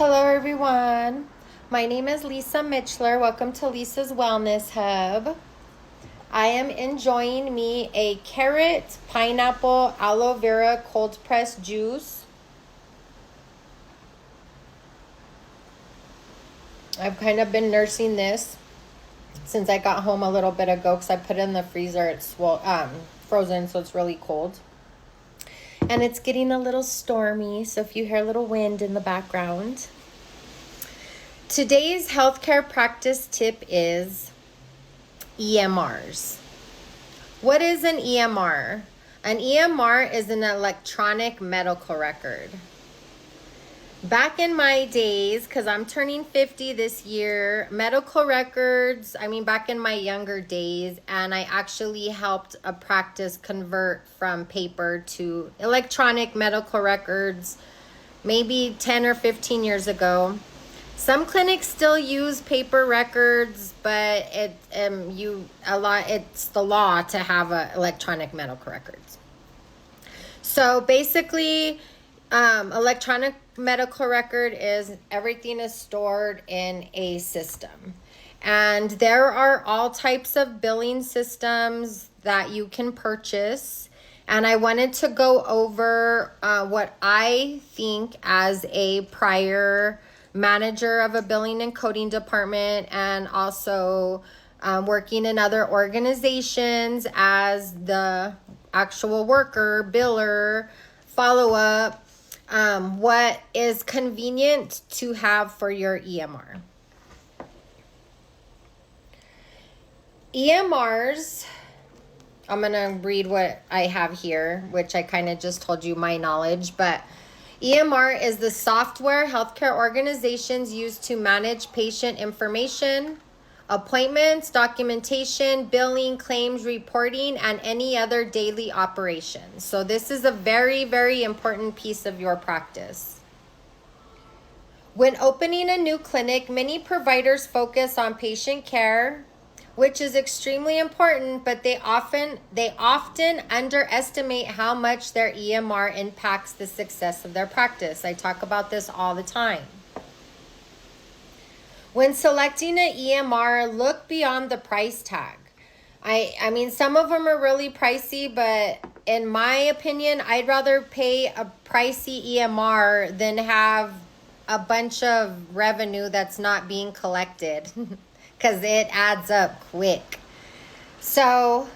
Hello, everyone. My name is Lisa Mitchler. Welcome to Lisa's Wellness Hub. I am enjoying me a carrot, pineapple, aloe vera cold pressed juice. I've kind of been nursing this since I got home a little bit ago because I put it in the freezer. It's frozen, so it's really cold. And it's getting a little stormy, so if you hear a little wind in the background. Today's healthcare practice tip is EMRs. What is an EMR? An EMR is an electronic medical record. Back in my days, because I'm turning 50 this year, medical records, back in my younger days, and I actually helped a practice convert from paper to electronic medical records maybe 10 or 15 years ago. Some clinics still use paper records, but it's the law to have electronic medical records. So basically, electronic medical record is everything is stored in a system. And there are all types of billing systems that you can purchase. And I wanted to go over what I think as a prior manager of a billing and coding department, and also working in other organizations as the actual worker, biller, follow-up, what is convenient to have for your EMR. EMRs, I'm going to read what I have here, which I kind of just told you my knowledge, but EMR is the software healthcare organizations use to manage patient information, appointments, documentation, billing, claims, reporting, and any other daily operations. So this is a very, very important piece of your practice. When opening a new clinic, many providers focus on patient care, which is extremely important, but they often underestimate how much their EMR impacts the success of their practice. I talk about this all the time. When selecting an EMR, look beyond the price tag. Some of them are really pricey, but in my opinion, I'd rather pay a pricey EMR than have a bunch of revenue that's not being collected. Because it adds up quick. So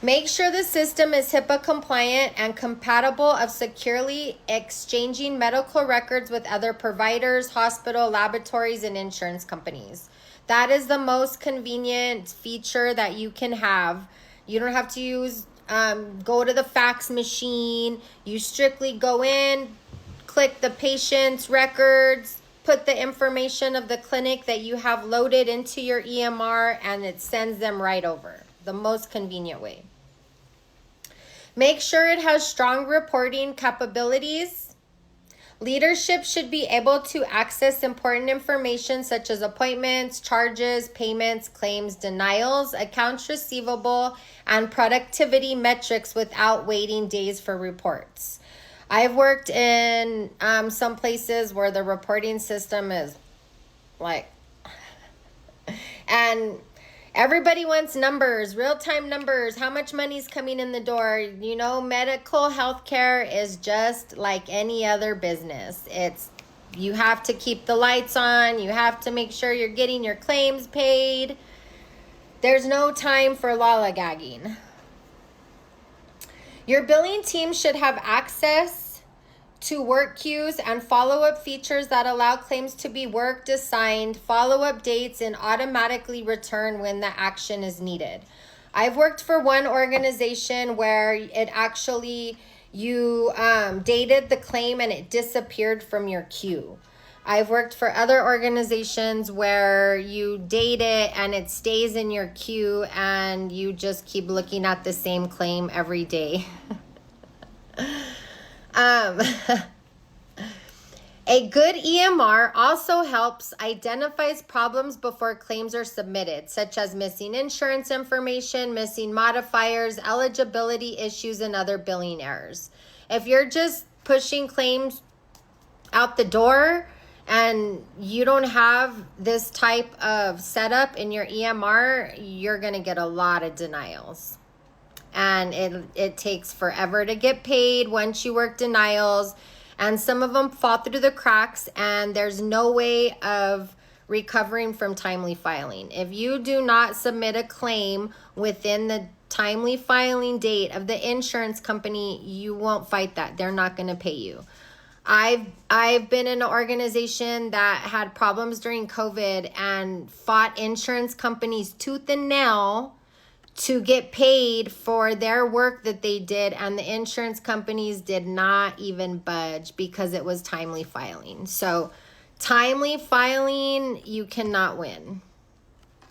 make sure the system is HIPAA compliant and compatible of securely exchanging medical records with other providers, hospital, laboratories, and insurance companies. That is the most convenient feature that you can have. You don't have to go to the fax machine. You strictly go in, click the patient's records, put the information of the clinic that you have loaded into your EMR, and it sends them right over. The most convenient way. Make sure it has strong reporting capabilities. Leadership should be able to access important information such as appointments, charges, payments, claims, denials, accounts receivable, and productivity metrics without waiting days for reports. I've worked in some places where the reporting system is and everybody wants numbers, real-time numbers, how much money's coming in the door. You know, medical healthcare is just like any other business. You have to keep the lights on. You have to make sure you're getting your claims paid. There's no time for lollygagging. Your billing team should have access to work queues and follow-up features that allow claims to be worked, assigned, follow-up dates, and automatically return when the action is needed. I've worked for one organization where it actually, you dated the claim and it disappeared from your queue. I've worked for other organizations where you date it and it stays in your queue and you just keep looking at the same claim every day. A good EMR also helps identifies problems before claims are submitted, such as missing insurance information, missing modifiers, eligibility issues, and other billing errors. If you're just pushing claims out the door and you don't have this type of setup in your EMR, you're going to get a lot of denials. And it takes forever to get paid once you work denials. And some of them fall through the cracks, and there's no way of recovering from timely filing. If you do not submit a claim within the timely filing date of the insurance company, you won't fight that. They're not going to pay you. I've been in an organization that had problems during COVID and fought insurance companies tooth and nail to get paid for their work that they did, and the insurance companies did not even budge because it was timely filing. So timely filing, you cannot win.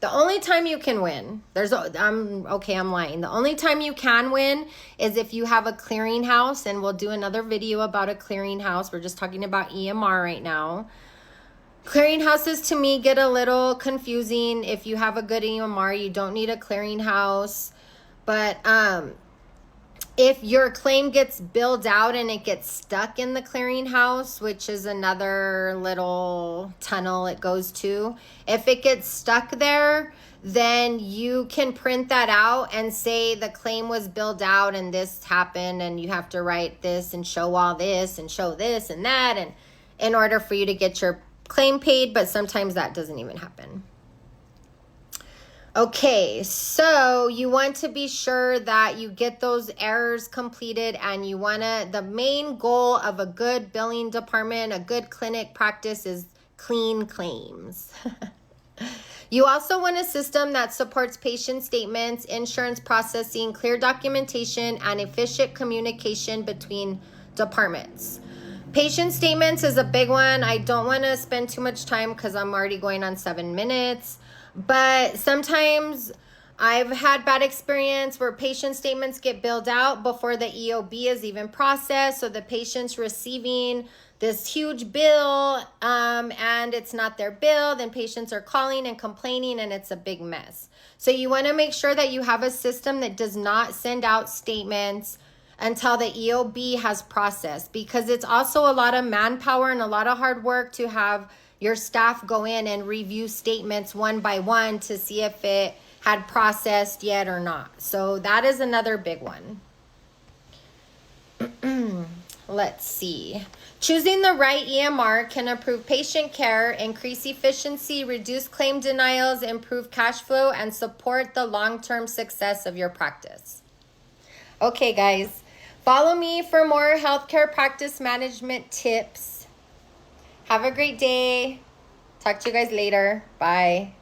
The only time you can win, I'm lying. The only time you can win is if you have a clearinghouse, and we'll do another video about a clearinghouse. We're just talking about EMR right now. Clearinghouses to me get a little confusing. If you have a good EMR, you don't need a clearinghouse. But if your claim gets billed out and it gets stuck in the clearinghouse, which is another little tunnel it goes to, if it gets stuck there, then you can print that out and say the claim was billed out and this happened, and you have to write this and show all this and show this and that, and in order for you to get your claim paid. But sometimes that doesn't even happen. Okay, so you want to be sure that you get those errors completed, and the main goal of a good billing department, a good clinic practice, is clean claims. You also want a system that supports patient statements, insurance processing, clear documentation, and efficient communication between departments. Patient statements is a big one. I don't want to spend too much time because I'm already going on 7 minutes. But sometimes I've had bad experience where patient statements get billed out before the EOB is even processed. So the patient's receiving this huge bill and it's not their bill. Then patients are calling and complaining, and it's a big mess. So you want to make sure that you have a system that does not send out statements until the EOB has processed, because it's also a lot of manpower and a lot of hard work to have your staff go in and review statements one by one to see if it had processed yet or not. So that is another big one. Let's see. Choosing the right EMR can improve patient care, increase efficiency, reduce claim denials, improve cash flow, and support the long-term success of your practice. Okay, guys, follow me for more healthcare practice management tips. Have a great day. Talk to you guys later. Bye.